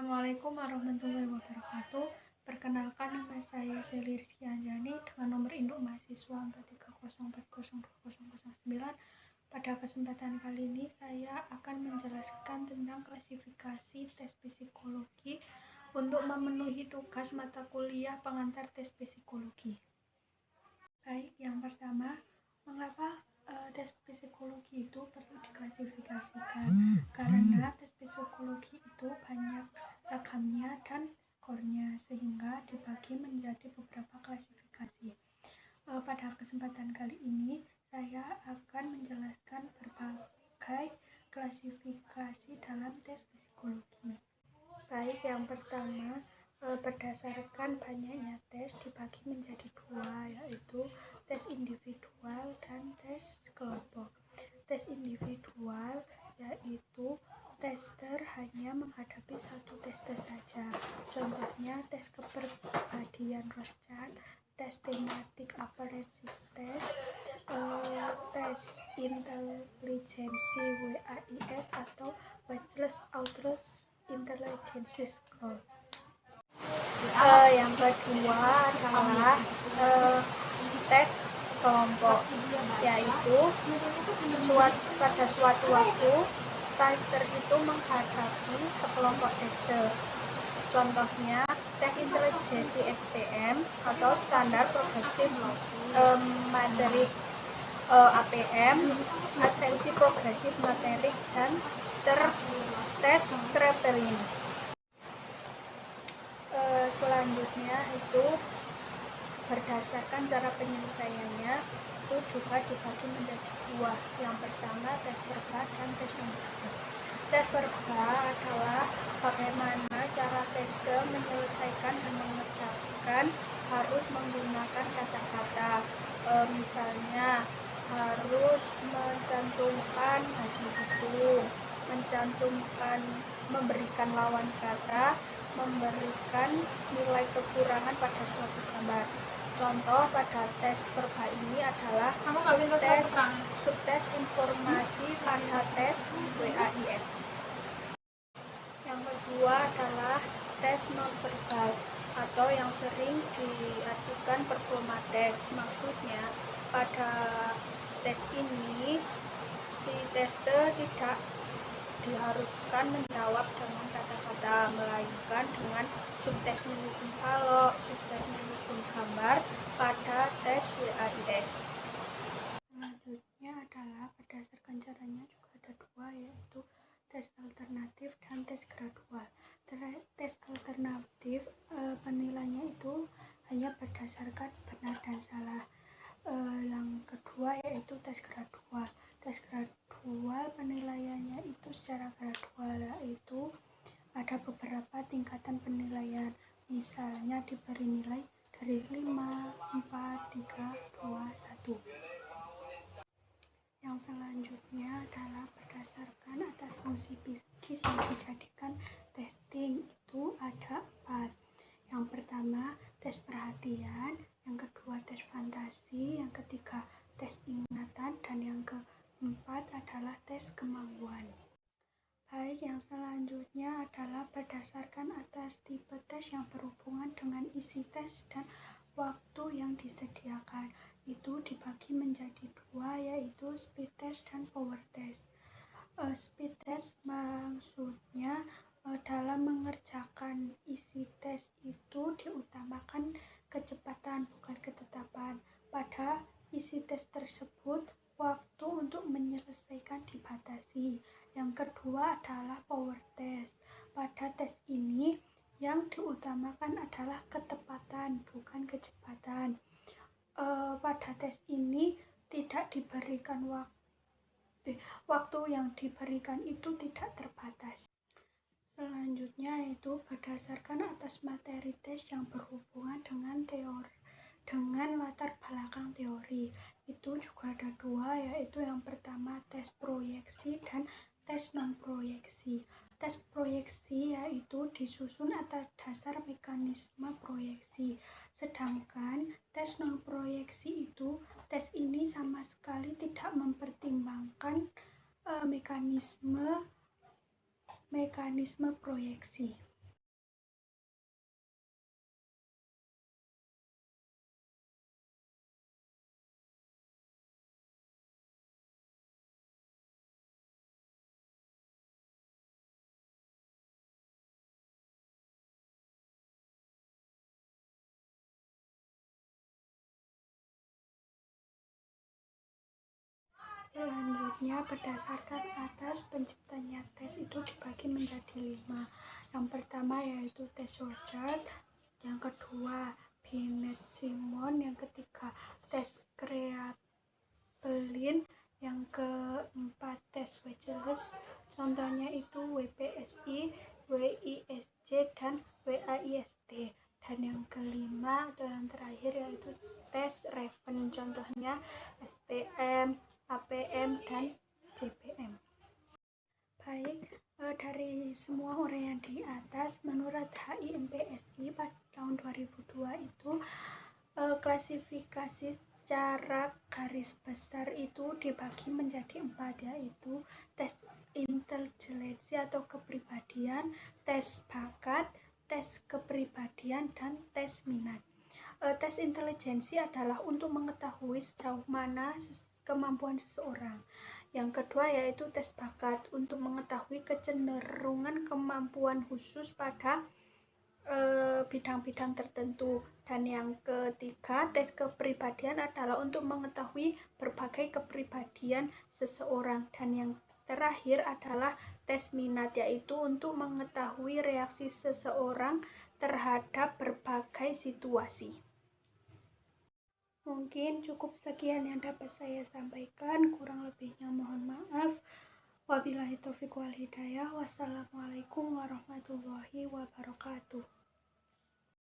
Assalamualaikum warahmatullahi wabarakatuh. Perkenalkan, nama saya Seli Rizky Anjani dengan nomor induk mahasiswa 430402009. Pada kesempatan kali ini saya akan menjelaskan tentang klasifikasi tes psikologi untuk memenuhi tugas mata kuliah pengantar tes psikologi. Baik, yang pertama, mengapa tes psikologi itu perlu diklasifikasikan? Karena tes psikologi itu banyak ragamnya dan skornya, sehingga dibagi menjadi beberapa klasifikasi. Pada kesempatan kali ini saya akan menjelaskan berbagai klasifikasi dalam tes psikologi. Baik, yang pertama, berdasarkan banyaknya tes dibagi menjadi dua, yaitu tes individual dan tes kelompok. Tes individual yaitu tester hanya menghadapi satu tester saja. Contohnya tes kepribadian Rorschach, tes tematik appearance test, tes intelijensi WAIS atau Wechsler Outreach Intelligence Score. Yang kedua adalah tes kelompok, yaitu pada suatu waktu tester itu menghadapi sekelompok tester. Contohnya tes intelijensi SPM atau standar progresif materi APM, advensi progresif materi, dan tes Treperin. Selanjutnya itu berdasarkan cara penyelesaiannya itu juga dibagi menjadi dua. Yang pertama tes verba dan tes non-verba. Tes verba adalah bagaimana cara tester menyelesaikan dan mengerjakan, harus menggunakan kata-kata, misalnya harus mencantumkan hasil hitung, memberikan lawan kata, memberikan nilai kekurangan pada suatu gambar. Contoh pada tes verba ini adalah subtes informasi pada tes WAIS. Yang kedua adalah tes non-verbal atau yang sering diartikan performa tes. Maksudnya pada tes ini si tester tidak diharuskan menjawab dengan kata-kata, melainkan dengan subtes menyusun balok, subtes menyusun gambar pada tes WAIS. Selanjutnya adalah berdasarkan caranya juga ada dua, yaitu tes alternatif dan tes gradual. Tes alternatif penilaiannya itu hanya berdasarkan benar dan salah. Yang kedua yaitu tes gradual. Tes gradual penilaiannya itu secara gradual, yaitu ada beberapa tingkatan penilaian. Misalnya diberi nilai dari 5, 4, 3, 2, 1. Yang selanjutnya adalah berdasarkan atas fungsi psikis yang dijadikan testing, itu ada 4. Yang pertama tes perhatian, yang kedua tes fantasi, yang ketiga tes ingatan, dan yang keempat adalah tes kemauan. Baik, yang selanjutnya adalah berdasarkan atas tipe tes yang berhubungan dengan isi tes dan waktu yang disediakan. Itu dibagi menjadi dua, yaitu speed test dan power test. Speed test maksudnya dalam mengerjakan isi tes itu diutamakan kecepatan, bukan ketetapan. Pada isi tes tersebut waktu untuk menyelesaikan dibatasi. Yang kedua adalah power test. Pada tes ini yang diutamakan adalah ketepatan, bukan kecepatan. Pada tes ini tidak diberikan waktu yang diberikan itu tidak terbatas. Selanjutnya itu berdasarkan atas materi tes yang berhubungan dengan teori, dengan latar belakang teori. Itu juga ada dua, yaitu yang pertama tes proyeksi dan tes non-proyeksi. Tes proyeksi yaitu disusun atas dasar mekanisme proyeksi. Sedangkan tes non-proyeksi itu, tes ini sama sekali tidak mempertimbangkan mekanisme proyeksi. Selanjutnya, berdasarkan atas penciptanya tes itu dibagi menjadi 5. Yang pertama yaitu tes Shortchart, yang kedua Binet-Simon, yang ketiga tes Kraepelin, yang keempat tes Wechsler. Contohnya itu WPSI, WISC, dan WAIST. Dan yang kelima atau yang terakhir yaitu tes Raven, contohnya SPM, APM, dan JPM. Baik, dari semua uraian di atas, menurut HIMPSI pada tahun 2002 itu klasifikasi secara garis besar itu dibagi menjadi 4, yaitu tes intelijensi atau kepribadian, tes bakat, tes kepribadian, dan tes minat. Tes intelijensi adalah untuk mengetahui sejauh mana kemampuan seseorang. Yang kedua yaitu tes bakat, untuk mengetahui kecenderungan kemampuan khusus pada bidang-bidang tertentu. Dan yang ketiga, tes kepribadian adalah untuk mengetahui berbagai kepribadian seseorang. Dan yang terakhir adalah tes minat, yaitu untuk mengetahui reaksi seseorang terhadap berbagai situasi. Mungkin cukup sekian yang dapat saya sampaikan, kurang lebihnya mohon maaf. Wabillahi taufiq wal hidayah. Wassalamualaikum warahmatullahi wabarakatuh.